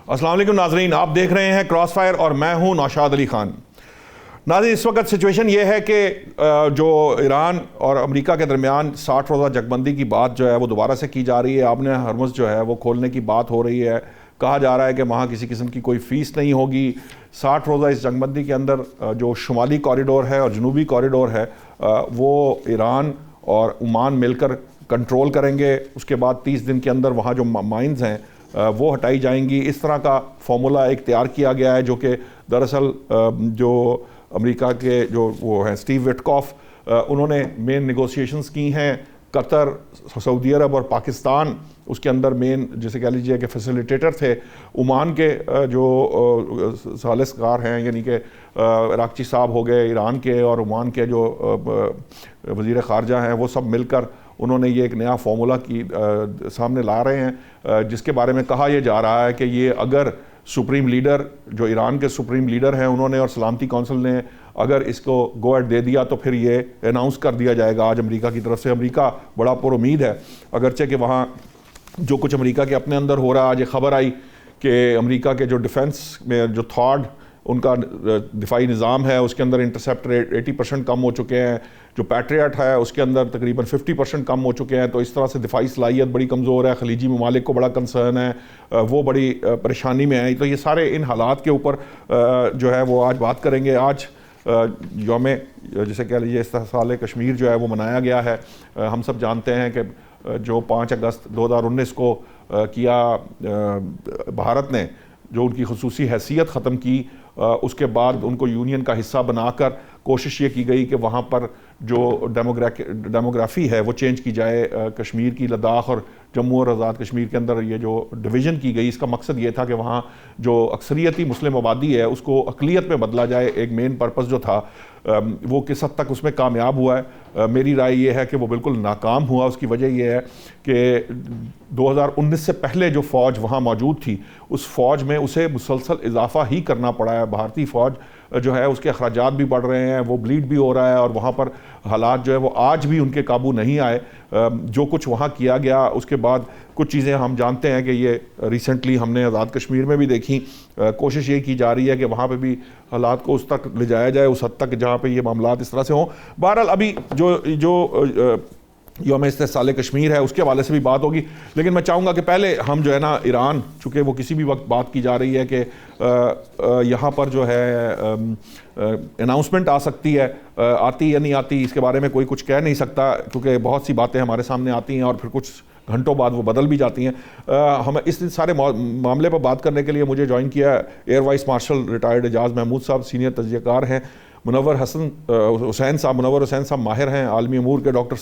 السلام علیکم ناظرین، آپ دیکھ رہے ہیں کراس فائر اور میں ہوں نوشاد علی خان۔ ناظرین، اس وقت سچویشن یہ ہے کہ جو ایران اور امریکہ کے درمیان 60 روزہ جنگ بندی کی بات جو ہے وہ دوبارہ سے کی جا رہی ہے۔ آبِ ہرمز جو ہے وہ کھولنے کی بات ہو رہی ہے، کہا جا رہا ہے کہ وہاں کسی قسم کی کوئی فیس نہیں ہوگی۔ 60 روزہ اس جنگ بندی کے اندر جو شمالی کوریڈور ہے اور جنوبی کوریڈور ہے وہ ایران اور عمان مل کر کنٹرول کریں گے۔ اس کے بعد 30 دن کے اندر وہاں جو مائنز ہیں وہ ہٹائی جائیں گی۔ اس طرح کا فارمولہ ایک تیار کیا گیا ہے، جو کہ دراصل جو امریکہ کے جو وہ ہیں اسٹیو وٹکاف، انہوں نے مین نیگوسیشنز کی ہیں۔ قطر، سعودی عرب اور پاکستان اس کے اندر مین جسے کہہ لیجیے کہ فیسیلیٹیٹر تھے۔ عمان کے جو ثالث کار ہیں، یعنی کہ راکچی صاحب ہو گئے ایران کے، اور عمان کے جو وزیر خارجہ ہیں، وہ سب مل کر انہوں نے یہ ایک نیا فارمولہ کی سامنے لا رہے ہیں، جس کے بارے میں کہا یہ جا رہا ہے کہ یہ اگر سپریم لیڈر جو ایران کے سپریم لیڈر ہیں انہوں نے اور سلامتی کونسل نے اگر اس کو گو ایٹ دے دیا تو پھر یہ اناؤنس کر دیا جائے گا آج امریکہ کی طرف سے۔ امریکہ بڑا پر امید ہے، اگرچہ کہ وہاں جو کچھ امریکہ کے اپنے اندر ہو رہا ہے۔ آج یہ خبر آئی کہ امریکہ کے جو ڈیفنس میں جو تھاڈ ان کا دفاعی نظام ہے اس کے اندر انٹرسیپٹر 80% کم ہو چکے ہیں، جو پیٹریٹ ہے اس کے اندر تقریباً 50% کم ہو چکے ہیں۔ تو اس طرح سے دفاعی صلاحیت بڑی کمزور ہے۔ خلیجی ممالک کو بڑا کنسرن ہے، وہ بڑی پریشانی میں ہیں۔ تو یہ سارے ان حالات کے اوپر جو ہے وہ آج بات کریں گے۔ آج یوم جسے کہہ لیجیے استحصال کشمیر جو ہے وہ منایا گیا ہے۔ ہم سب جانتے ہیں کہ جو 5 اگست 2019 کو کیا بھارت نے جو ان کی خصوصی حیثیت ختم کی، اس کے بعد ان کو یونین کا حصہ بنا کر کوشش یہ کی گئی کہ وہاں پر جو ڈیموگرافی ہے وہ چینج کی جائے۔ کشمیر کی، لداخ اور جموں اور آزاد کشمیر کے اندر یہ جو ڈویژن کی گئی، اس کا مقصد یہ تھا کہ وہاں جو اکثریتی مسلم آبادی ہے اس کو اقلیت میں بدلا جائے۔ ایک مین پرپس جو تھا وہ کس حد تک اس میں کامیاب ہوا ہے؟ میری رائے یہ ہے کہ وہ بالکل ناکام ہوا۔ اس کی وجہ یہ ہے کہ 2019 سے پہلے جو فوج وہاں موجود تھی اس فوج میں اسے مسلسل اضافہ ہی کرنا پڑا ہے۔ بھارتی فوج جو ہے اس کے اخراجات بھی بڑھ رہے ہیں، وہ بلیڈ بھی ہو رہا ہے، اور وہاں پر حالات جو ہے وہ آج بھی ان کے قابو نہیں آئے۔ جو کچھ وہاں کیا گیا اس کے بعد کچھ چیزیں ہم جانتے ہیں کہ یہ ریسنٹلی ہم نے آزاد کشمیر میں بھی دیکھی۔ کوشش یہ کی جا رہی ہے کہ وہاں پہ بھی حالات کو اس تک لے جایا جائے، اس حد تک جہاں پہ یہ معاملات اس طرح سے ہوں۔ بہرحال ابھی جو یوم استحصال کشمیر ہے اس کے حوالے سے بھی بات ہوگی، لیکن میں چاہوں گا کہ پہلے ہم جو ہے نا ایران، چونکہ وہ کسی بھی وقت بات کی جا رہی ہے کہ یہاں پر جو ہے اناؤنسمنٹ آ سکتی ہے، آتی یا نہیں آتی اس کے بارے میں کوئی کچھ کہہ نہیں سکتا، کیونکہ بہت سی باتیں ہمارے سامنے آتی ہیں اور پھر کچھ گھنٹوں بعد وہ بدل بھی جاتی ہیں۔ ہم اس سارے معاملے پر بات کرنے کے لیے مجھے جوائن کیا ایئر وائس مارشل ریٹائرڈ اعجاز محمود صاحب، سینئر تجزیہ کار ہیں۔ منور حسین صاحب ماہر ہیں عالمی امور کے۔ ڈاکٹر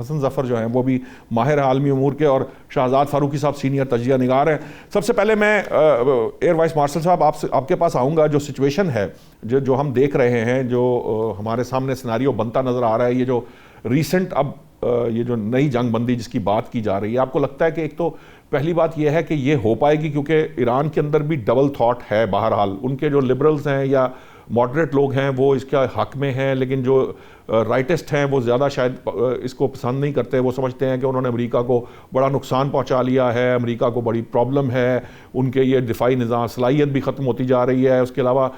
حسن ظفر جو ہیں وہ بھی ماہر ہیں عالمی امور کے، اور شہزاد فاروقی صاحب سینئر تجزیہ نگار ہیں۔ سب سے پہلے میں ایئر وائس مارشل صاحب آپ کے پاس آؤں گا۔ جو سچویشن ہے جو ہم دیکھ رہے ہیں، جو ہمارے سامنے سیناریو بنتا نظر آ رہا ہے، یہ جو ریسنٹ اب یہ جو نئی جنگ بندی جس کی بات کی جا رہی ہے، آپ کو لگتا ہے کہ ایک تو پہلی بات یہ ہے کہ یہ ہو پائے گی؟ کیونکہ ایران کے اندر بھی ڈبل تھاٹ ہے، بہرحال ان کے جو لبرلز ہیں یا ماڈریٹ لوگ ہیں وہ اس کا حق میں ہیں، لیکن جو رائٹسٹ ہیں وہ زیادہ شاید اس کو پسند نہیں کرتے۔ وہ سمجھتے ہیں کہ انہوں نے امریکہ کو بڑا نقصان پہنچا لیا ہے، امریکہ کو بڑی پرابلم ہے، ان کے یہ دفاعی نظام صلاحیت بھی ختم ہوتی جا رہی ہے۔ اس کے علاوہ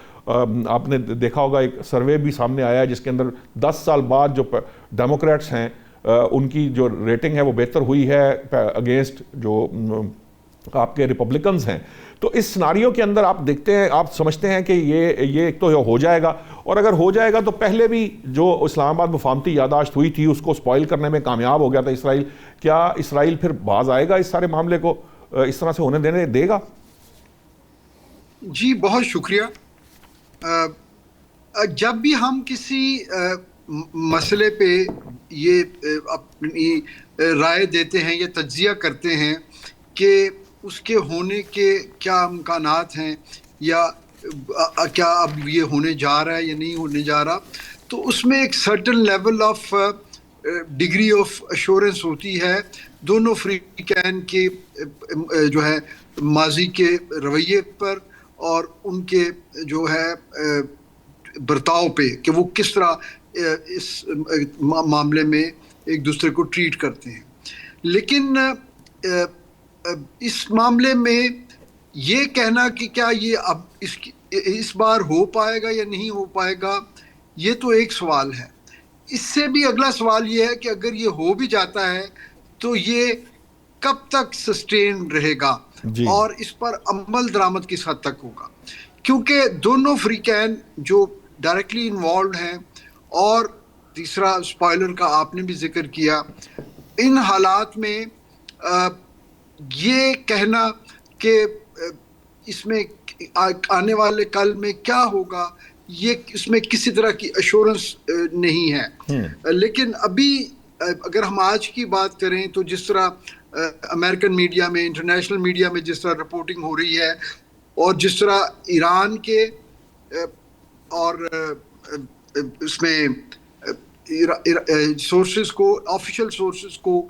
آپ نے دیکھا ہوگا ایک سروے بھی سامنے آیا ہے جس کے اندر 10 سال بعد جو ڈیموکریٹس ہیں ان کی جو ریٹنگ ہے وہ بہتر ہوئی ہے اگینسٹ جو آپ کے ریپبلکنز ہیں۔ تو اس سناریو کے اندر آپ دیکھتے ہیں، آپ سمجھتے ہیں کہ یہ ایک تو ہو جائے گا، اور اگر ہو جائے گا تو پہلے بھی جو اسلام آباد مفاہمتی یادداشت ہوئی تھی اس کو سپوائل کرنے میں کامیاب ہو گیا تھا اسرائیل۔ کیا اسرائیل پھر باز آئے گا اس سارے معاملے کو اس طرح سے ہونے دے گا؟ جی بہت شکریہ۔ جب بھی ہم کسی مسئلے پہ یہ اپنی رائے دیتے ہیں یا تجزیہ کرتے ہیں کہ اس کے ہونے کے کیا امکانات ہیں، یا کیا اب یہ ہونے جا رہا ہے یا نہیں ہونے جا رہا، تو اس میں ایک certain level of degree of assurance ہوتی ہے دونوں فریقین کے جو ہے ماضی کے رویے پر اور ان کے جو ہے برتاؤ پہ، کہ وہ کس طرح اس معاملے میں ایک دوسرے کو ٹریٹ کرتے ہیں۔ لیکن اس معاملے میں یہ کہنا کہ کیا یہ اب اس بار ہو پائے گا یا نہیں ہو پائے گا، یہ تو ایک سوال ہے۔ اس سے بھی اگلا سوال یہ ہے کہ اگر یہ ہو بھی جاتا ہے تو یہ کب تک سسٹین رہے گا جی اور اس پر عمل درآمد کس حد تک ہوگا، کیونکہ دونوں فریقین جو ڈائریکٹلی انوالوڈ ہیں، اور تیسرا اسپوائلر کا آپ نے بھی ذکر کیا، ان حالات میں یہ کہنا کہ اس میں آنے والے کل میں کیا ہوگا، یہ اس میں کسی طرح کی ایشورنس نہیں ہے۔ لیکن ابھی اگر ہم آج کی بات کریں تو جس طرح امریکن میڈیا میں، انٹرنیشنل میڈیا میں جس طرح رپورٹنگ ہو رہی ہے، اور جس طرح ایران کے اور اس میں سورسز کو، آفیشیل سورسز کو،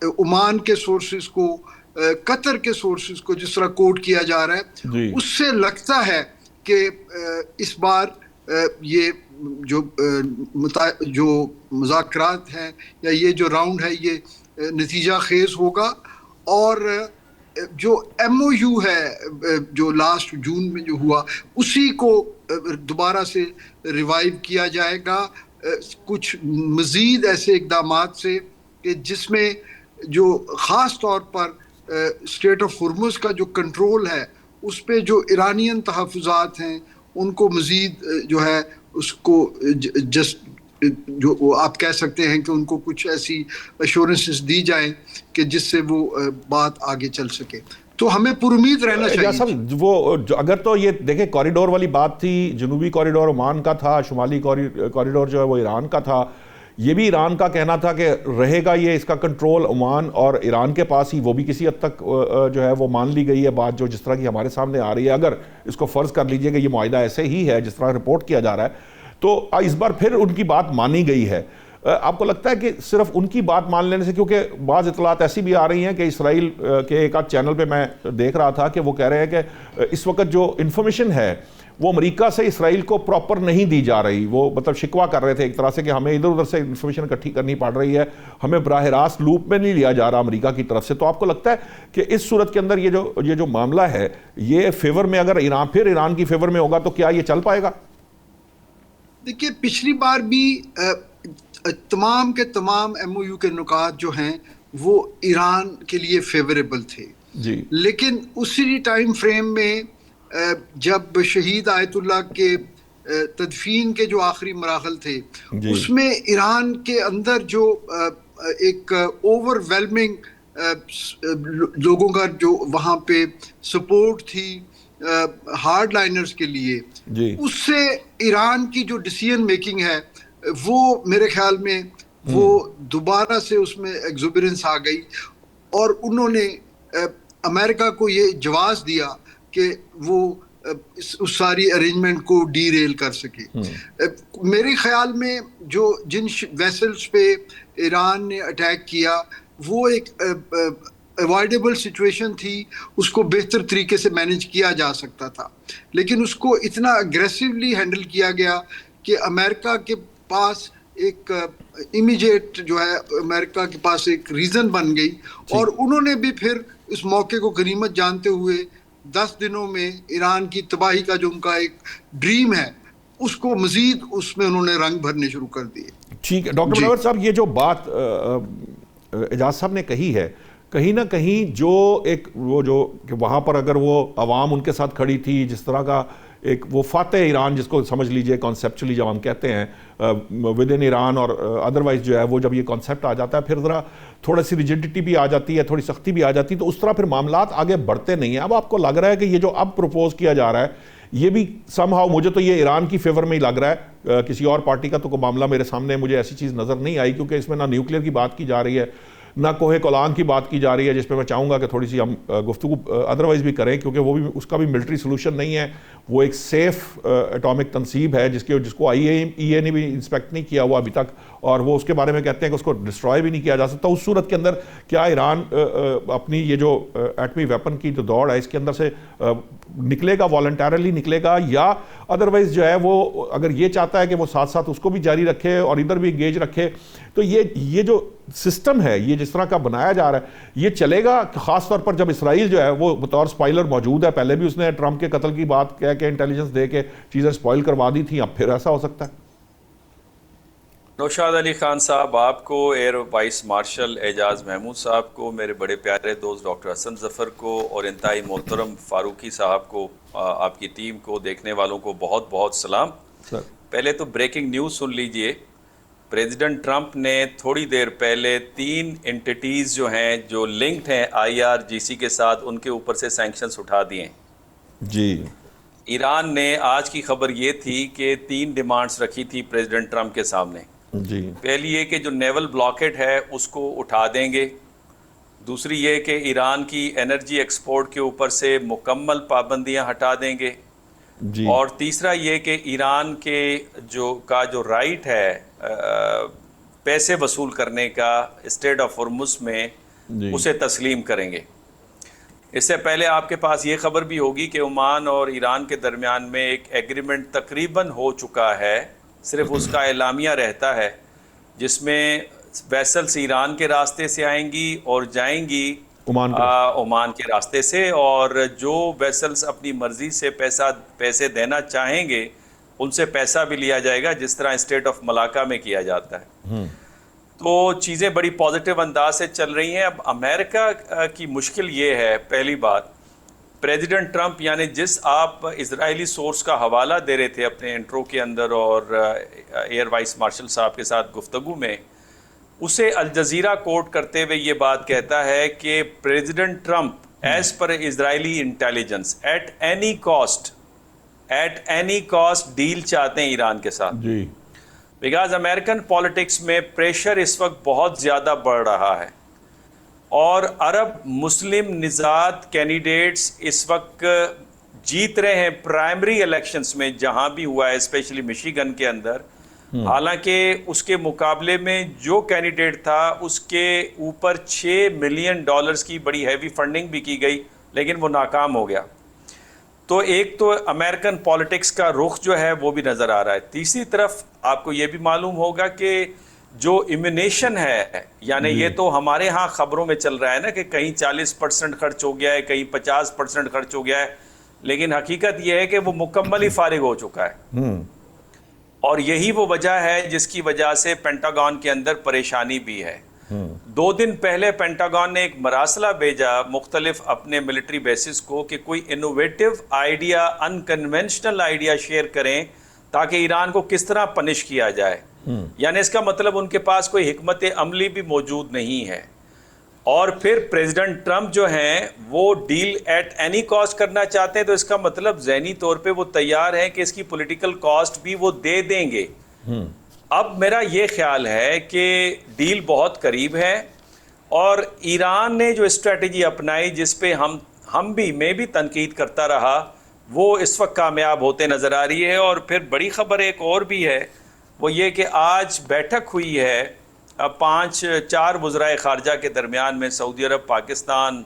عمان کے سورسز کو، قطر کے سورسز کو جس طرح کوٹ کیا جا رہا ہے، جی اس سے لگتا ہے کہ اس بار یہ جو مذاکرات ہیں یا یہ جو راؤنڈ ہے یہ نتیجہ خیز ہوگا، اور جو ایم او یو ہے جو لاسٹ جون میں جو ہوا، اسی کو دوبارہ سے ریوائیو کیا جائے گا کچھ مزید ایسے اقدامات سے کہ جس میں جو خاص طور پر اسٹریٹ آف ہرمز کا جو کنٹرول ہے، اس پہ جو ایرانین تحفظات ہیں ان کو مزید جو ہے اس کو جو آپ کہہ سکتے ہیں کہ ان کو کچھ ایسی ایشورنسز دی جائیں کہ جس سے وہ بات آگے چل سکے۔ تو ہمیں پر امید رہنا چاہیے۔ وہ اگر تو یہ دیکھیں کوریڈور والی بات تھی، جنوبی کوریڈور عمان کا تھا، شمالی کوریڈور جو ہے وہ ایران کا تھا، یہ بھی ایران کا کہنا تھا کہ رہے گا یہ، اس کا کنٹرول عمان اور ایران کے پاس ہی، وہ بھی کسی حد تک جو ہے وہ مان لی گئی ہے بات جو جس طرح کی ہمارے سامنے آ رہی ہے۔ اگر اس کو فرض کر لیجئے کہ یہ معاہدہ ایسے ہی ہے جس طرح رپورٹ کیا جا رہا ہے، تو اس بار پھر ان کی بات مانی گئی ہے۔ آپ کو لگتا ہے کہ صرف ان کی بات مان لینے سے، کیونکہ بعض اطلاعات ایسی بھی آ رہی ہیں کہ اسرائیل کے ایک آدھ چینل پہ میں دیکھ رہا تھا کہ وہ کہہ رہے ہیں کہ اس وقت جو انفارمیشن ہے وہ امریکہ سے اسرائیل کو پراپر نہیں دی جا رہی، وہ مطلب شکوہ کر رہے تھے ایک طرح سے کہ ہمیں ادھر ادھر سے انفارمیشن اکٹھی کرنی پڑ رہی ہے، ہمیں براہ راست لوپ میں نہیں لیا جا رہا امریکہ کی طرف سے۔ تو آپ کو لگتا ہے کہ اس صورت کے اندر یہ جو معاملہ ہے یہ فیور میں، اگر ایران کی فیور میں ہوگا تو کیا یہ چل پائے گا؟ دیکھیے پچھلی بار بھی تمام کے تمام ایم او یو کے نکات جو ہیں وہ ایران کے لیے فیوریبل تھے، جی لیکن اسی ٹائم فریم میں جب شہید آیت اللہ کے تدفین کے جو آخری مراحل تھے، اس میں ایران کے اندر جو ایک اوور ویلمنگ لوگوں کا جو وہاں پہ سپورٹ تھی ہارڈ لائنرز کے لیے، اس سے ایران کی جو ڈیسیژن میکنگ ہے وہ میرے خیال میں وہ دوبارہ سے اس میں ایگزوبرنس آ گئی، اور انہوں نے امریکہ کو یہ جواز دیا کہ وہ اس ساری ارینجمنٹ کو ڈی ریل کر سکے۔ میرے خیال میں جن ویسلز پہ ایران نے اٹیک کیا وہ ایک اوائڈیبل سچویشن تھی، اس کو بہتر طریقے سے مینیج کیا جا سکتا تھا، لیکن اس کو اتنا اگریسولی ہینڈل کیا گیا کہ امریکہ کے پاس ایک امیجیٹ جو ہے امریکہ کے پاس ایک ریزن بن گئی، اور انہوں نے بھی پھر اس موقع کو غنیمت جانتے ہوئے 10 دنوں میں ایران کی تباہی کا جو ان کا ایک ڈریم ہے اس کو مزید اس میں انہوں نے رنگ بھرنے شروع کر دیے۔ ٹھیک ہے ڈاکٹر منور صاحب، یہ جو بات اعجاز صاحب نے کہی ہے، کہیں نہ کہیں جو ایک وہ جو کہ وہاں پر اگر وہ عوام ان کے ساتھ کھڑی تھی، جس طرح کا ایک وہ فاتح ایران جس کو سمجھ لیجئے کانسیپچولی جب ہم کہتے ہیں ود ان ایران، اور ادروائز جو ہے وہ جب یہ کانسیپٹ آ جاتا ہے پھر ذرا تھوڑا سی ریجڈیٹی بھی آ جاتی ہے، تھوڑی سختی بھی آ جاتی ہے، تو اس طرح پھر معاملات آگے بڑھتے نہیں ہیں۔ اب آپ کو لگ رہا ہے کہ یہ جو اب پروپوز کیا جا رہا ہے یہ بھی سم ہاؤ، مجھے تو یہ ایران کی فیور میں ہی لگ رہا ہے، کسی اور پارٹی کا تو کوئی معاملہ میرے سامنے مجھے ایسی چیز نظر نہیں آئی، کیونکہ اس میں نہ نیوکلیئر کی بات کی جا رہی ہے، نہ کوہ کولان کی بات کی جا رہی ہے، جس پہ میں چاہوں گا کہ تھوڑی سی ہم گفتگو ادروائز بھی کریں، کیونکہ وہ بھی اس کا بھی ملٹری سلوشن نہیں ہے، وہ ایک سیف ایٹامک تنصیب ہے جس کو آئی اے نے بھی انسپیکٹ نہیں کیا ہوا ابھی تک، اور وہ اس کے بارے میں کہتے ہیں کہ اس کو ڈسٹرائے بھی نہیں کیا جا سکتا۔ اس صورت کے اندر کیا ایران اپنی یہ جو ایٹمی ویپن کی جو دوڑ ہے اس کے اندر سے نکلے گا، والنٹیرلی نکلے گا، یا ادروائز جو ہے وہ اگر یہ چاہتا ہے کہ وہ ساتھ ساتھ اس کو بھی جاری رکھے اور ادھر بھی انگیج رکھے؟ تو یہ جو سسٹم ہے یہ جس طرح کا بنایا جا رہا ہے یہ چلے گا؟ خاص طور پر جب اسرائیل جو ہے وہ بطور سپائلر موجود ہے، پہلے بھی اس نے ٹرمپ کے قتل کی بات کہہ کے انٹیلیجنس دے کے چیزیں سپائل کروا دی تھیں، اب پھر ایسا ہو سکتا ہے؟ نوشاد علی خان صاحب، آپ کو، ایئر وائس مارشل اعجاز محمود صاحب کو، میرے بڑے پیارے دوست ڈاکٹر حسن ظفر کو، اور انتہائی محترم فاروقی صاحب کو، آپ کی ٹیم کو، دیکھنے والوں کو بہت بہت سلام۔ پہلے تو بریکنگ نیوز سن لیجئے، پریزیڈنٹ ٹرمپ نے تھوڑی دیر پہلے 3 انٹیٹیز جو ہیں جو لنکڈ ہیں IRGC کے ساتھ، ان کے اوپر سے سینکشنز اٹھا دیے ہیں۔ جی، ایران نے، آج کی خبر یہ تھی کہ 3 ڈیمانڈز رکھی تھی پریزیڈنٹ ٹرمپ کے سامنے۔ جی، پہلی یہ کہ جو نیول بلاکٹ ہے اس کو اٹھا دیں گے، دوسری یہ کہ ایران کی انرجی ایکسپورٹ کے اوپر سے مکمل پابندیاں ہٹا دیں گے، جی، اور تیسرا یہ کہ ایران کے جو رائٹ ہے پیسے وصول کرنے کا اسٹریٹ آف ہرمز میں، اسے تسلیم کریں گے۔ اس سے پہلے آپ کے پاس یہ خبر بھی ہوگی کہ عمان اور ایران کے درمیان میں ایک ایگریمنٹ تقریباً ہو چکا ہے، صرف اس کا اعلامیہ رہتا ہے، جس میں ویسلز ایران کے راستے سے آئیں گی اور جائیں گی عمان کے راستے سے، اور جو ویسلز اپنی مرضی سے پیسے دینا چاہیں گے ان سے پیسہ بھی لیا جائے گا، جس طرح اسٹیٹ آف ملاکا میں کیا جاتا ہے۔ تو چیزیں بڑی پازیٹیو انداز سے چل رہی ہیں۔ اب امریکہ کی مشکل یہ ہے، پہلی بات، پریزیڈنٹ ٹرمپ، یعنی جس آپ اسرائیلی سورس کا حوالہ دے رہے تھے اپنے انٹرو کے اندر اور ایئر وائس مارشل صاحب کے ساتھ گفتگو میں، اسے الجزیرہ کوٹ کرتے ہوئے یہ بات کہتا ہے کہ President Trump as per Israeli intelligence at any cost deal چاہتے ہیں ایران کے ساتھ، بیکاز امریکن پالیٹکس میں پریشر اس وقت بہت زیادہ بڑھ رہا ہے، اور عرب مسلم نژاد کینڈیڈیٹس اس وقت جیت رہے ہیں پرائمری الیکشنز میں جہاں بھی ہوا ہے، اسپیشلی مشیگن کے اندر، حالانکہ اس کے مقابلے میں جو کینڈیڈیٹ تھا اس کے اوپر $6 ملین کی بڑی ہیوی فنڈنگ بھی کی گئی، لیکن وہ ناکام ہو گیا۔ تو ایک تو امریکن پالیٹکس کا رخ جو ہے وہ بھی نظر آ رہا ہے۔ تیسری طرف آپ کو یہ بھی معلوم ہوگا کہ جو ایمونیشن ہے، یعنی یہ تو ہمارے ہاں خبروں میں چل رہا ہے نا کہ کہیں 40% خرچ ہو گیا ہے، کہیں 50% خرچ ہو گیا ہے، لیکن حقیقت یہ ہے کہ وہ مکمل ہی فارغ ہو چکا ہے، اور یہی وہ وجہ ہے جس کی وجہ سے پینٹاگون کے اندر پریشانی بھی ہے۔ 2 دن پہلے پینٹاگون نے ایک مراسلہ بھیجا مختلف اپنے ملٹری بیسز کو کہ کوئی innovative idea, unconventional idea share کریں تاکہ ایران کو کس طرح پنش کیا جائے، یعنی اس کا مطلب ان کے پاس کوئی حکمت عملی بھی موجود نہیں ہے۔ اور پھر پریزیڈنٹ ٹرمپ جو ہیں وہ ڈیل ایٹ اینی کاسٹ کرنا چاہتے ہیں، تو اس کا مطلب ذہنی طور پہ وہ تیار ہیں کہ اس کی پولیٹیکل کاسٹ بھی وہ دے دیں گے۔ اب میرا یہ خیال ہے کہ ڈیل بہت قریب ہے، اور ایران نے جو اسٹریٹجی اپنائی جس پہ میں بھی تنقید کرتا رہا، وہ اس وقت کامیاب ہوتے نظر آ رہی ہے۔ اور پھر بڑی خبر ایک اور بھی ہے، وہ یہ کہ آج بیٹھک ہوئی ہے 4 وزرائے خارجہ کے درمیان میں، سعودی عرب، پاکستان،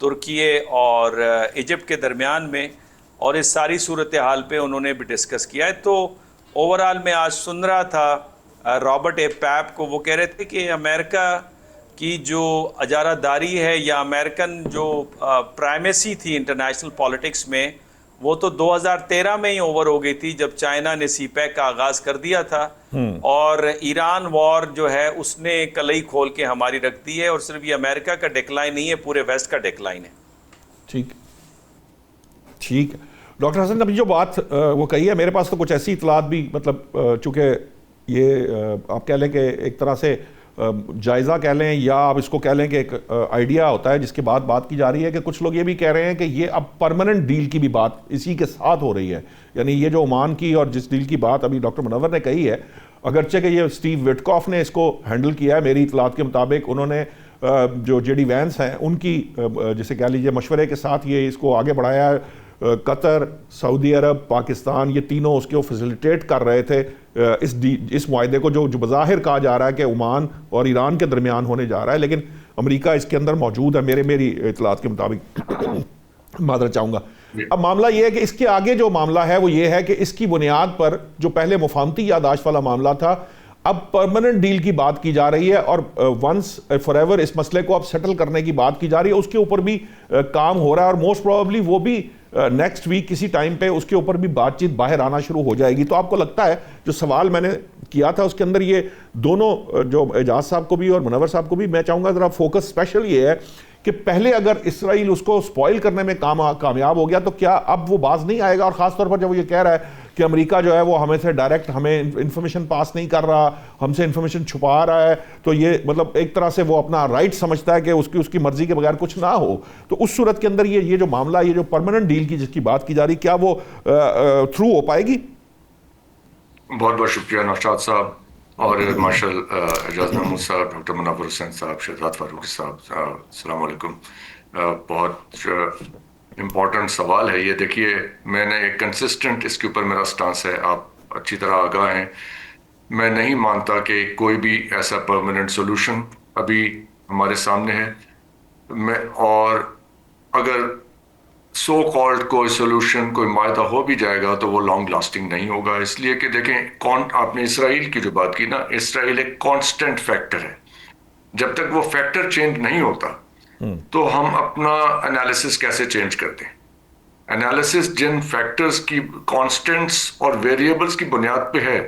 ترکیے اور ایجپٹ کے درمیان میں، اور اس ساری صورتحال پہ انہوں نے بھی ڈسکس کیا ہے۔ تو اوورال میں آج سن رہا تھا رابرٹ اے پیپ کو، وہ کہہ رہے تھے کہ امریکہ کی جو اجارہ داری ہے یا امریکن جو پرائمیسی تھی انٹرنیشنل پالیٹکس میں، وہ تو 2013 میں ہی اوور ہو گئی تھی جب چائنا نے سی پیک کا آغاز کر دیا تھا، اور ایران وار جو ہے اس نے کلئی کھول کے ہماری رکھ دی ہے، اور صرف یہ امریکہ کا ڈیکلائن نہیں ہے، پورے ویسٹ کا ڈیکلائن ہے۔ ٹھیک ہے ڈاکٹر حسن، ابھی جو بات وہ کہی ہے، میرے پاس تو کچھ ایسی اطلاعات بھی، مطلب چونکہ یہ آپ کہہ لیں کہ ایک طرح سے جائزہ کہہ لیں، یا آپ اس کو کہہ لیں کہ ایک آئیڈیا ہوتا ہے جس کے بعد بات کی جا رہی ہے، کہ کچھ لوگ یہ بھی کہہ رہے ہیں کہ یہ اب پرماننٹ ڈیل کی بھی بات اسی کے ساتھ ہو رہی ہے، یعنی یہ جو عمان کی اور جس ڈیل کی بات ابھی ڈاکٹر منور نے کہی ہے، اگرچہ کہ یہ اسٹیو وٹکاف نے اس کو ہینڈل کیا ہے، میری اطلاعات کے مطابق انہوں نے جو جے ڈی وینس ہیں ان کی جسے کہہ لیجیے مشورے کے ساتھ یہ اس کو آگے بڑھایا ہے۔ قطر، سعودی عرب، پاکستان، یہ تینوں اس کو فیسیلیٹیٹ کر رہے تھے اس معاہدے کو جو بظاہر کہا جا رہا ہے کہ عمان اور ایران کے درمیان ہونے جا رہا ہے، لیکن امریکہ اس کے اندر موجود ہے میری اطلاعات کے مطابق، معذرت چاہوں گا۔ اب معاملہ یہ ہے کہ اس کے آگے جو معاملہ ہے وہ یہ ہے کہ اس کی بنیاد پر جو پہلے مفاہمتی یادداشت والا معاملہ تھا، اب پرماننٹ ڈیل کی بات کی جا رہی ہے اور ونس فار ایور اس مسئلے کو اب سیٹل کرنے کی بات کی جا رہی ہے, اس کے اوپر بھی کام ہو رہا ہے اور موسٹ پروبیبلی وہ بھی نیکسٹ ویک کسی ٹائم پہ اس کے اوپر بھی بات چیت باہر آنا شروع ہو جائے گی. تو آپ کو لگتا ہے جو سوال میں نے کیا تھا اس کے اندر یہ دونوں, جو اعجاز صاحب کو بھی اور منور صاحب کو بھی, میں چاہوں گا ذرا فوکس اسپیشل یہ ہے کہ پہلے اگر اسرائیل اس کو سپوائل کرنے میں کامیاب ہو گیا تو کیا اب وہ باز نہیں آئے گا؟ اور خاص طور پر جب وہ یہ کہہ رہا ہے کہ امریکہ جو ہے وہ ہمیں سے ڈائریکٹ ہمیں انفارمیشن پاس نہیں کر رہا, ہم سے انفارمیشن چھپا رہا ہے, تو یہ مطلب ایک طرح سے وہ اپنا رائٹ سمجھتا ہے کہ اس کی مرضی کے بغیر کچھ نہ ہو. تو اس صورت کے اندر یہ جو معاملہ, یہ جو پرماننٹ ڈیل کی جس کی بات کی جا رہی, کیا وہ تھرو ہو پائے گی؟ بہت بہت شکریہ نوشاد صاحب اور مارشل اعجاز محمود صاحب, ڈاکٹر منور حسین صاحب, شہزاد فاروقی صاحب, السلام علیکم. بہت امپورٹنٹ سوال ہے یہ. دیکھیے میں نے ایک کنسسٹنٹ اس کے اوپر میرا سٹانس ہے, آپ اچھی طرح آگاہ ہیں. میں نہیں مانتا کہ کوئی بھی ایسا پرماننٹ سولوشن ابھی ہمارے سامنے ہے. اور اگر سو کالڈ کوئی سولوشن, کوئی معاہدہ ہو بھی جائے گا تو وہ لانگ لاسٹنگ نہیں ہوگا. اس لیے کہ دیکھیں آپ نے اسرائیل کی جو بات کی نا, اسرائیل ایک کانسٹنٹ فیکٹر ہے. جب تک وہ فیکٹر چینج نہیں ہوتا تو ہم اپنا انالیسس کیسے چینج کرتے ہیں؟ انالیسس جن فیکٹرز کی کانسٹنٹس اور ویریبلز کی بنیاد پہ ہے,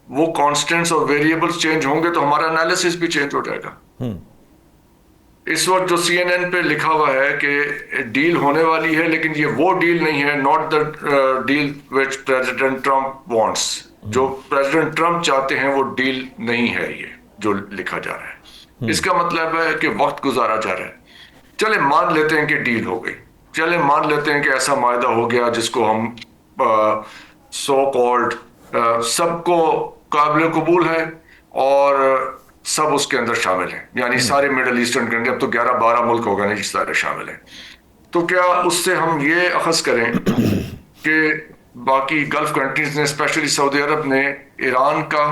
وہ کانسٹنٹس اور ویریبلز چینج ہوں گے تو ہمارا انالیسس بھی چینج ہو جائے گا. اس وقت جو سی این این پہ لکھا ہوا ہے کہ ڈیل ہونے والی ہے, لیکن یہ وہ ڈیل نہیں ہے, not the deal which President Trump wants. جو پریزیڈنٹ ٹرمپ چاہتے ہیں وہ ڈیل نہیں ہے یہ جو لکھا جا رہا ہے. اس کا مطلب ہے کہ وقت گزارا جا رہا ہے. چلے مان لیتے ہیں کہ ڈیل ہو گئی, چلے مان لیتے ہیں کہ ایسا معاہدہ ہو گیا جس کو ہم سو کالڈ سب کو قابل قبول ہے اور سب اس کے اندر شامل ہیں, یعنی سارے مڈل ایسٹرن کنٹری, اب تو 11-12 ملک ہو گئے نا جس سارے شامل ہیں. تو کیا اس سے ہم یہ اخذ کریں کہ باقی گلف کنٹریز نے, اسپیشلی سعودی عرب نے, ایران کا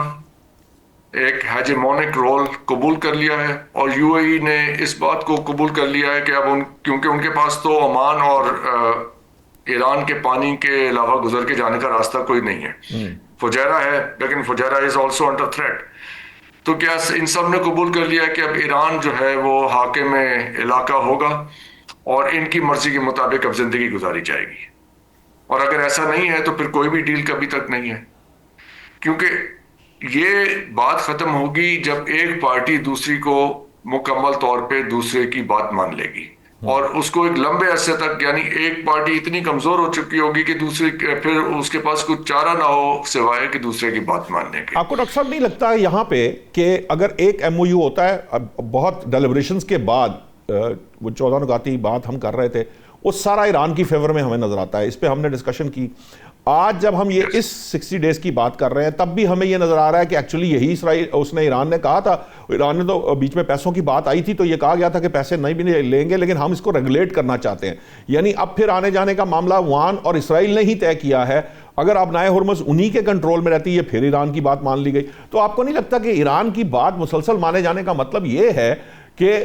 ایک ہیجمونک رول قبول کر لیا ہے اور یو اے ای نے اس بات کو قبول کر لیا ہے کہ اب کیونکہ ان کے پاس تو عمان اور ایران کے پانی کے علاوہ گزر کے جانے کا راستہ کوئی نہیں ہے. فجیرہ ہے لیکن Fujairah is also under threat. تو کیا ان سب نے قبول کر لیا کہ اب ایران جو ہے وہ حاکم علاقہ ہوگا اور ان کی مرضی کے مطابق اب زندگی گزاری جائے گی؟ اور اگر ایسا نہیں ہے تو پھر کوئی بھی ڈیل کبھی تک نہیں ہے, کیونکہ یہ بات ختم ہوگی جب ایک پارٹی دوسری کو مکمل طور پہ دوسرے کی بات مان لے گی اور اس کو ایک لمبے عرصے تک, یعنی ایک پارٹی اتنی کمزور ہو چکی ہوگی کہ دوسری پھر اس کے پاس کچھ چارہ نہ ہو سوائے کہ دوسرے کی بات ماننے کے. آپ کو ڈاکٹر صاحب نہیں لگتا ہے یہاں پہ کہ اگر ایک ایم او یو ہوتا ہے, بہت ڈیلیبریشنز کے بعد وہ 14 نکاتی بات ہم کر رہے تھے, وہ سارا ایران کی فیور میں ہمیں نظر آتا ہے, اس پہ ہم نے ڈسکشن کی. آج جب ہم یہ اس 60 ڈیز کی بات کر رہے ہیں تب بھی ہمیں یہ نظر آ رہا ہے کہ ایکچولی یہی اسرائیل, اس نے ایران نے کہا تھا, ایران نے تو بیچ میں پیسوں کی بات آئی تھی تو یہ کہا گیا تھا کہ پیسے نہیں بھی لیں گے لیکن ہم اس کو ریگولیٹ کرنا چاہتے ہیں. یعنی اب پھر آنے جانے کا معاملہ وان اور اسرائیل نے ہی طے کیا ہے. اگر اب نائے ہرمز انہی کے کنٹرول میں رہتی ہے, پھر ایران کی بات مان لی گئی. تو آپ کو نہیں لگتا کہ ایران کی بات مسلسل مانے جانے کا مطلب یہ ہے کہ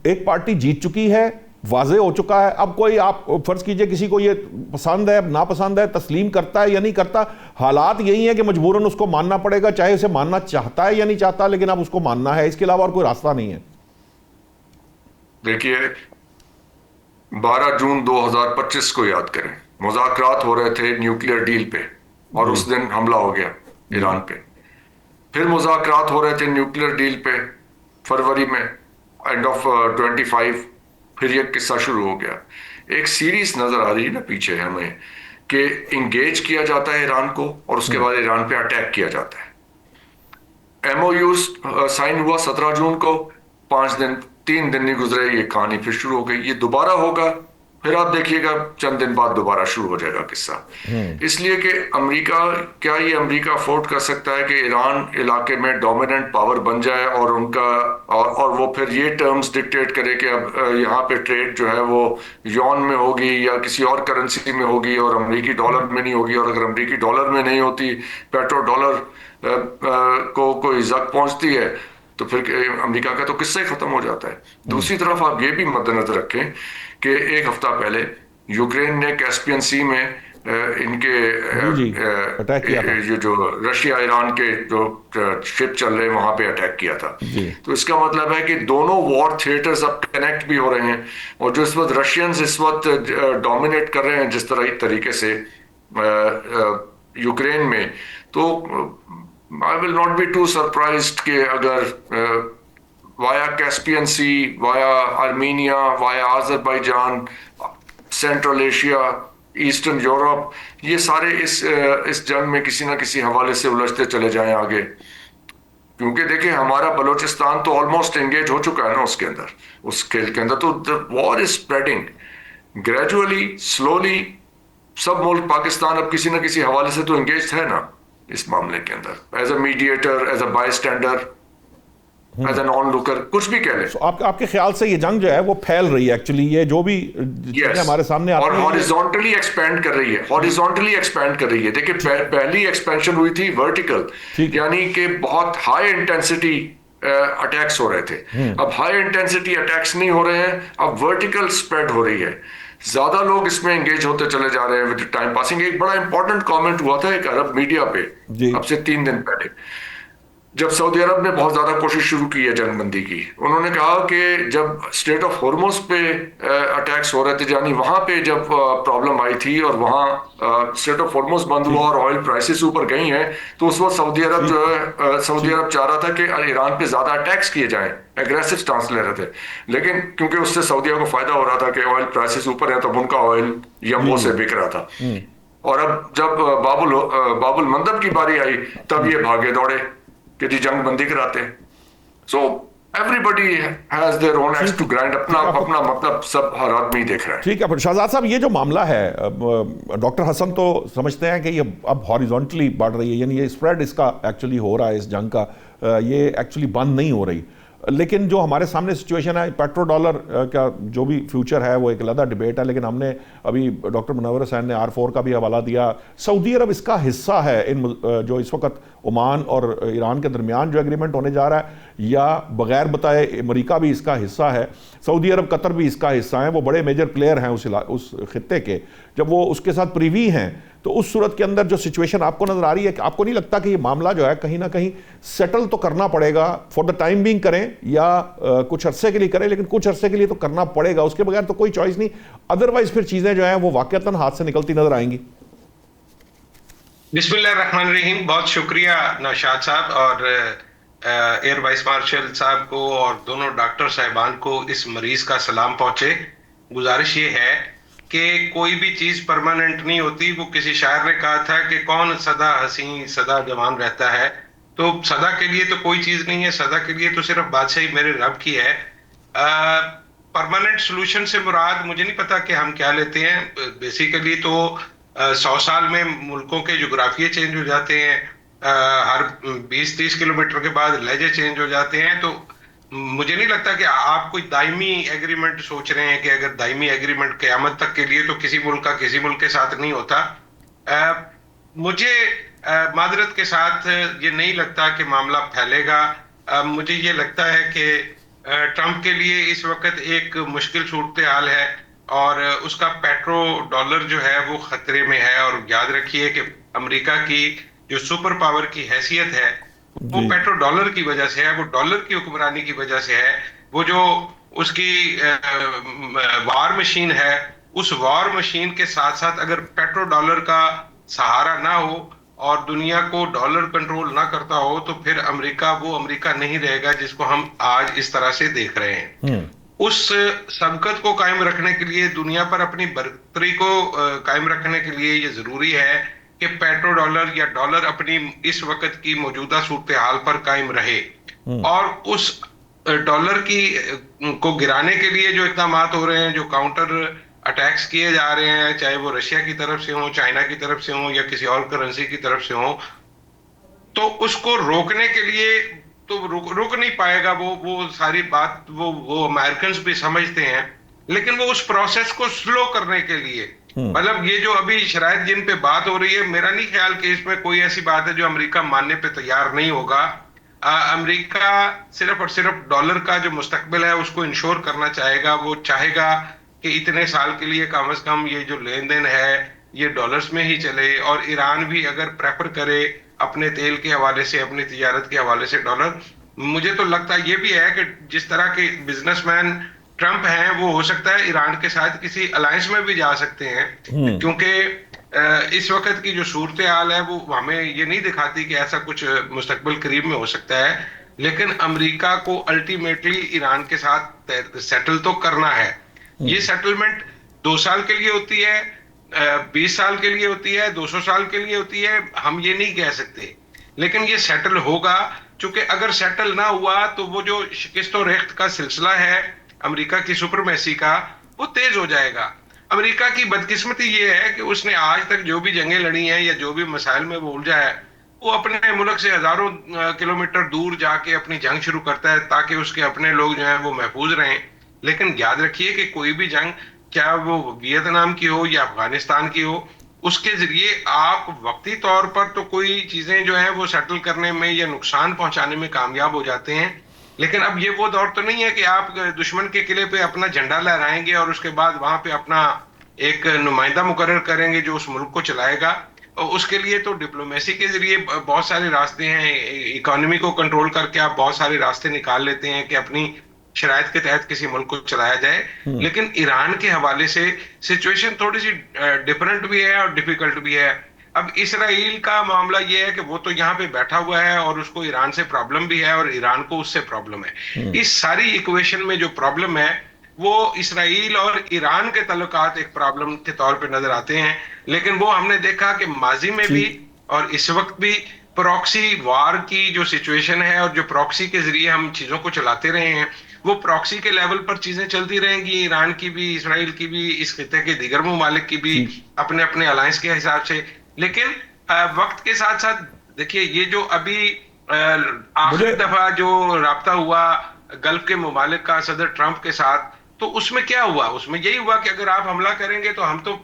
ایک پارٹی جیت چکی ہے, واضح ہو چکا ہے, اب کوئی آپ فرض کیجئے کسی کو یہ پسند ہے ناپسند ہے, تسلیم کرتا ہے یا نہیں کرتا, حالات یہی ہیں کہ مجبوراً اس کو ماننا پڑے گا, چاہے اسے ماننا چاہتا ہے یا نہیں چاہتا, لیکن اب اس کو ماننا ہے, اس کے علاوہ اور کوئی راستہ نہیں ہے. دیکھیے 12 جون 2025 کو یاد کریں, مذاکرات ہو رہے تھے نیوکلیئر ڈیل پہ اور اس دن حملہ ہو گیا ایران پہ. پھر مذاکرات ہو رہے تھے نیوکلیئر ڈیل پہ فروری میں, اینڈ آف 25, پھر یہ قصہ شروع ہو گیا. ایک سیریز نظر آ رہی ہے نا پیچھے ہمیں کہ انگیج کیا جاتا ہے ایران کو اور اس کے بعد ایران پہ اٹیک کیا جاتا ہے. ایم او یو سائن ہوا 17 جون کو, 3 دن نہیں گزرے یہ کہانی پھر شروع ہو گئی. یہ دوبارہ ہوگا, پھر آپ دیکھیے گا چند دن بعد دوبارہ شروع ہو جائے گا قصہ. اس لیے کہ امریکہ, کیا یہ امریکہ افورڈ کر سکتا ہے کہ ایران علاقے میں ڈومیننٹ پاور بن جائے اور ان کا اور وہ پھر یہ ٹرمز ڈکٹیٹ کرے کہ اب یہاں پہ ٹریڈ جو ہے وہ یون میں ہوگی یا کسی اور کرنسی میں ہوگی اور امریکی ڈالر میں نہیں ہوگی, اور اگر امریکی ڈالر میں نہیں ہوتی, پیٹرو ڈالر کو کوئی زک پہنچتی ہے تو پھر امریکہ کا تو قصہ ہی ختم ہو جاتا ہے. دوسری طرف آپ یہ بھی مد نظر رکھیں کہ ایک ہفتہ پہلے یوکرین نے کیسپین سی میں ان کے اٹیک کیا تھا، یہ جو رشیا ایران کے جو شپ چل رہے ہیں وہاں پہ اٹیک کیا تھا. تو اس کا مطلب ہے کہ دونوں وار تھیٹرز اب کنیکٹ بھی ہو رہے ہیں, اور جو اس وقت رشینز اس وقت ڈومینیٹ کر رہے ہیں جس طریقے سے یوکرین میں, تو I will not be too surprised کہ اگر via Caspian Sea, via Armenia, via Azerbaijan, central Asia, eastern Europe, یہ سارے اس جنگ میں کسی نہ کسی حوالے سے الجھتے چلے جائیں آگے. کیونکہ دیکھیں ہمارا بلوچستان تو آلموسٹ انگیج ہو چکا ہے نا اس کے اندر, اس کھیل کے اندر. تو وار از اسپریڈنگ گریجولی, سلولی. سب ملک پاکستان اب کسی نہ کسی حوالے سے تو انگیج ہے نا اس معاملے کے اندر, as a mediator, as a by standard, as a naan locker, کچھ بھی کہہ لیں. آپ کے خیال سے یہ جنگ جو ہے وہ پھیل رہی ہے ایکچولی, یہ جو بھی ہمارے سامنے اور ہاریزونٹلی ایکسپینڈ کر رہی ہے, ہاریزونٹلی ایکسپینڈ کر رہی ہے. دیکھیں پہلی ایکسپینشن ہوئی تھی ورٹیکل, یعنی کہ بہت ہائی انٹینسٹی اٹیکس ہو رہے تھے. اب ہائی انٹینسٹی اٹیکس نہیں ہو رہے ہیں, اب ورٹیکل اسپریڈ ہو رہی ہے. زیادہ لوگ اس میں انگیج ہوتے چلے جا رہے ہیں ود ٹائم پاسنگ. ایک بڑا امپورٹنٹ کامنٹ ہوا تھا ایک عرب میڈیا پہ اب سے 3 دن پہلے, جب سعودی عرب نے بہت زیادہ کوشش شروع کی ہے جنگ بندی کی. انہوں نے کہا کہ جب اسٹریٹ آف ہورموز پہ اٹیکس ہو رہے تھے, یعنی وہاں پہ جب پرابلم آئی تھی اور وہاں اسٹریٹ آف ہورموز بند ہوا اور آئل پرائسز اوپر گئی ہیں, تو اس وقت سعودی عرب جو ہے سعودی عرب چاہ رہا تھا کہ ایران پہ زیادہ اٹیکس کیے جائیں, ایگریسو سٹانس لے رہے تھے. لیکن کیونکہ اس سے سعودیہ کو فائدہ ہو رہا تھا کہ آئل پرائسز اوپر ہیں, تو ان کا آئل یمبو سے بک رہا تھا. اور اب جب باب المندب کی باری آئی تب یہ بھاگے دوڑے کہ جی جنگ بندی کراتے. سو everybody has their own axe to grind. اپنا مطلب سب ہر آدمی دیکھ رہا ہے. ٹھیک ہے. پر شہزاد صاحب یہ جو معاملہ ہے, ڈاکٹر حسن تو سمجھتے ہیں کہ یہ اب ہاریزونٹلی بڑھ رہی ہے, یعنی یہ اسپریڈ اس کا ایکچولی ہو رہا ہے اس جنگ کا, یہ ایکچولی بند نہیں ہو رہی. لیکن جو ہمارے سامنے سچویشن ہے, پیٹرو ڈالر کا جو بھی فیوچر ہے وہ ایک علیحدہ ڈیبیٹ ہے, لیکن ہم نے ابھی ڈاکٹر منور حسین نے R4 کا بھی حوالہ دیا. سعودی عرب اس کا حصہ ہے ان جو اس وقت عمان اور ایران کے درمیان جو ایگریمنٹ ہونے جا رہا ہے, یا بغیر بتائے امریکہ بھی اس کا حصہ ہے, سعودی عرب قطر بھی اس کا حصہ ہیں, وہ بڑے میجر پلیئر ہیں اس خطے کے. جب وہ اس کے ساتھ پریوی ہیں تو اس صورت کے اندر جو سچویشن آپ کو نظر آ رہی ہے, کہ آپ کو نہیں لگتا کہ یہ معاملہ جو ہے کہیں نہ کہیں سیٹل تو کرنا پڑے گا, فار دا ٹائم بینگ کریں یا کچھ عرصے کے لیے کریں, لیکن کچھ عرصے کے لیے تو کرنا پڑے گا, اس کے بغیر تو کوئی چوائس نہیں, ادروائز پھر چیزیں جو ہیں وہ واقعتاً ہاتھ سے نکلتی نظر آئیں گی. بسم اللہ الرحمن الرحیم. بہت شکریہ نوشاد صاحب اور ایئر وائس مارشل صاحب کو اور دونوں ڈاکٹر صاحبان کو اس مریض کا سلام پہنچے. گزارش یہ ہے کہ کوئی بھی چیز پرماننٹ نہیں ہوتی. وہ کسی شاعر نے کہا تھا کہ کون سدا حسین سدا جوان رہتا ہے, تو سدا کے لیے تو کوئی چیز نہیں ہے, سدا کے لیے تو صرف بادشاہی میرے رب کی ہے. پرماننٹ سولوشن سے مراد مجھے نہیں پتا کہ ہم کیا لیتے ہیں. بیسیکلی تو 100 سال میں ملکوں کے جغرافیے چینج ہو جاتے ہیں, ہر 20-30 کلومیٹر کے بعد لہجے چینج ہو جاتے ہیں. تو مجھے نہیں لگتا کہ آپ کوئی دائمی ایگریمنٹ سوچ رہے ہیں, کہ اگر دائمی ایگریمنٹ قیامت تک کے لیے, تو کسی ملک کا کسی ملک کے ساتھ نہیں ہوتا. مجھے معذرت کے ساتھ یہ نہیں لگتا کہ معاملہ پھیلے گا. مجھے یہ لگتا ہے کہ ٹرمپ کے لیے اس وقت ایک مشکل صورتحال ہے, اور اس کا پیٹرو ڈالر جو ہے وہ خطرے میں ہے. اور یاد رکھیے کہ امریکہ کی جو سپر پاور کی حیثیت ہے وہ پیٹرو ڈالر کی وجہ سے ہے, وہ ڈالر کی حکمرانی کی وجہ سے ہے. وہ جو اس کی وار مشین ہے, اس وار مشین کے ساتھ ساتھ اگر پیٹرو ڈالر کا سہارا نہ ہو اور دنیا کو ڈالر کنٹرول نہ کرتا ہو, تو پھر امریکہ وہ امریکہ نہیں رہے گا جس کو ہم آج اس طرح سے دیکھ رہے ہیں. اس سبقت کو قائم رکھنے کے لیے, دنیا پر اپنی برتری کو قائم رکھنے کے لیے یہ ضروری ہے کہ پیٹرو ڈالر یا ڈالر اپنی اس وقت کی موجودہ صورتحال پر قائم رہے. اور اس ڈالر کی کو گرانے کے لیے جو اقدامات ہو رہے ہیں, جو کاؤنٹر اٹیکس کیے جا رہے ہیں, چاہے وہ رشیا کی طرف سے ہوں, چائنا کی طرف سے ہوں, یا کسی اور کرنسی کی طرف سے ہوں, تو اس کو روکنے کے لیے تو رک نہیں پائے گا. وہ ساری بات وہ امریکنز بھی سمجھتے ہیں, لیکن وہ اس پروسیس کو سلو کرنے کے لیے, مطلب یہ جو ابھی شرائط جن پہ بات ہو رہی ہے, میرا نہیں خیال کہ اس میں کوئی ایسی بات ہے جو امریکہ ماننے پہ تیار نہیں ہوگا. امریکہ صرف اور صرف ڈالر کا جو مستقبل ہے اس کو انشور کرنا چاہے گا. وہ چاہے گا کہ اتنے سال کے لیے کم از کم یہ جو لین دین ہے یہ ڈالرز میں ہی چلے، اور ایران بھی اگر پریفر کرے اپنے تیل کے حوالے سے، اپنی تجارت کے حوالے سے ڈالر، مجھے تو لگتا یہ بھی ہے کہ جس طرح کے بزنس مین ٹرمپ ہیں وہ ہو سکتا ہے ایران کے ساتھ کسی الائنس میں بھی جا سکتے ہیں، کیونکہ اس وقت کی جو صورتحال ہے وہ ہمیں یہ نہیں دکھاتی کہ ایسا کچھ مستقبل قریب میں ہو سکتا ہے، لیکن امریکہ کو الٹیمیٹلی ایران کے ساتھ سیٹل تو کرنا ہے۔ یہ سیٹلمنٹ 2 سال کے لیے ہوتی ہے، 20 سال کے لیے ہوتی ہے، 200 سال کے لیے ہوتی ہے، ہم یہ نہیں کہہ سکتے، لیکن یہ سیٹل ہوگا، چونکہ اگر سیٹل نہ ہوا تو وہ جو شکست و ریخت کا سلسلہ ہے امریکہ کی سپرمیسی کا، وہ تیز ہو جائے گا۔ امریکہ کی بدقسمتی یہ ہے کہ اس نے آج تک جو بھی جنگیں لڑی ہیں یا جو بھی مسائل میں وہ الجھا ہے، وہ اپنے ملک سے ہزاروں کلومیٹر دور جا کے اپنی جنگ شروع کرتا ہے تاکہ اس کے اپنے لوگ جو ہیں وہ محفوظ رہیں۔ لیکن یاد رکھیے کہ کوئی بھی جنگ، کیا وہ ویتنام کی ہو یا افغانستان کی ہو، اس کے ذریعے آپ وقتی طور پر تو کوئی چیزیں جو ہیں وہ سیٹل کرنے میں یا نقصان پہنچانے میں کامیاب ہو جاتے ہیں، لیکن اب یہ وہ دور تو نہیں ہے کہ آپ دشمن کے قلعے پہ اپنا جھنڈا لہرائیں گے اور اس کے بعد وہاں پہ اپنا ایک نمائندہ مقرر کریں گے جو اس ملک کو چلائے گا۔ اور اس کے لیے تو ڈپلومیسی کے ذریعے بہت سارے راستے ہیں، اکانومی کو کنٹرول کر کے آپ بہت سارے راستے نکال لیتے ہیں کہ اپنی شرائط کے تحت کسی ملک کو چلایا جائے، لیکن ایران کے حوالے سے سچویشن تھوڑی سی ڈفرنٹ بھی ہے اور ڈیفیکلٹ بھی ہے۔ اب اسرائیل کا معاملہ یہ ہے کہ وہ تو یہاں پہ بیٹھا ہوا ہے اور اس کو ایران سے پرابلم بھی ہے اور ایران کو اس سے پرابلم ہے۔ اس ساری ایکویشن میں جو پرابلم ہے وہ اسرائیل اور ایران کے تعلقات ایک پرابلم کے طور پہ نظر آتے ہیں، لیکن وہ ہم نے دیکھا کہ ماضی میں بھی اور اس وقت بھی پراکسی وار کی جو سچویشن ہے اور جو پراکسی کے ذریعے ہم چیزوں کو چلاتے رہے ہیں، وہ پراکسی کے لیول پر چیزیں چلتی رہیں گی، ایران کی بھی، اسرائیل کی بھی، اس خطے کے دیگر ممالک کی بھی، اپنے اپنے الائنس کے حساب سے۔ لیکن وقت کے ساتھ ساتھ دیکھیے یہ جو ابھی آخری دفعہ جو رابطہ ہوا گلف کے ممالک کا صدر ٹرمپ کے ساتھ، تو اس میں کیا ہوا؟ اس میں یہی ہوا کہ اگر آپ حملہ کریں گے تو ہم تو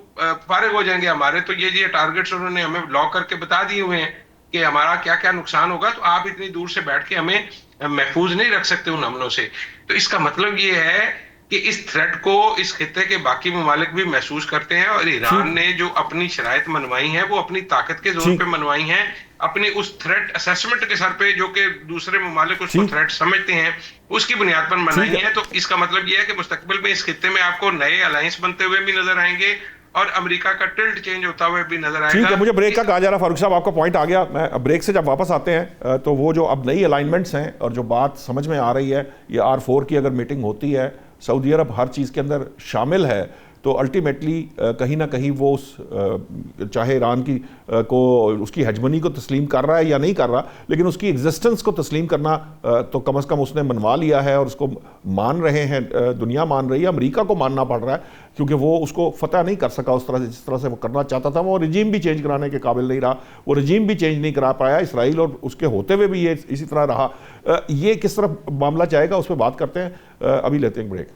فارغ ہو جائیں گے، ہمارے تو یہ ٹارگٹس انہوں نے ہمیں لاک کر کے بتا دیے ہوئے ہیں کہ ہمارا کیا کیا نقصان ہوگا، تو آپ اتنی دور سے بیٹھ کے ہمیں محفوظ نہیں رکھ سکتے ان حملوں سے۔ تو اس کا مطلب یہ ہے کہ اس تھریٹ کو اس خطے کے باقی ممالک بھی محسوس کرتے ہیں، اور ایران نے جو اپنی شرائط منوائی ہیں وہ اپنی طاقت کے زور پہ منوائی ہیں، اپنی اس تھریٹ اسیسمنٹ کے سر پہ جو کہ دوسرے ممالک اس کو تھریٹ سمجھتے ہیں اس کی بنیاد پر منوائی ہیں۔ تو اس کا مطلب یہ ہے کہ مستقبل میں اس خطے میں آپ کو نئے الائنس بنتے ہوئے بھی نظر آئیں گے اور امریکہ کا ٹلٹ چینج ہوتا ہوئے بھی نظر آئے گا۔ ٹھیک ہے، مجھے بریک کا کہا جا رہا، فاروق صاحب آپ کا پوائنٹ آ گیا۔ میں بریک سے جب واپس آتے ہیں تو وہ جو اب نئی الائنمنٹس ہیں اور جو بات سمجھ میں آ رہی ہے، یہ R4 کی اگر میٹنگ ہوتی ہے، سعودی عرب ہر چیز کے اندر شامل ہے، تو الٹیمیٹلی کہیں نہ کہیں وہ چاہے ایران کی کو اس کی ہیجمنی کو تسلیم کر رہا ہے یا نہیں کر رہا، لیکن اس کی ایگزسٹنس کو تسلیم کرنا تو کم از کم اس نے منوا لیا ہے اور اس کو مان رہے ہیں، دنیا مان رہی ہے، امریکہ کو ماننا پڑ رہا ہے، کیونکہ وہ اس کو فتح نہیں کر سکا اس طرح سے جس طرح سے وہ کرنا چاہتا تھا۔ وہ رجیم بھی چینج کرانے کے قابل نہیں رہا، وہ رجیم بھی چینج نہیں کرا پایا اسرائیل، اور اس کے ہوتے ہوئے بھی یہ اسی طرح رہا۔ یہ کس طرح معاملہ جائے گا اس پہ بات کرتے ہیں، ابھی لیتے ہیں بریک۔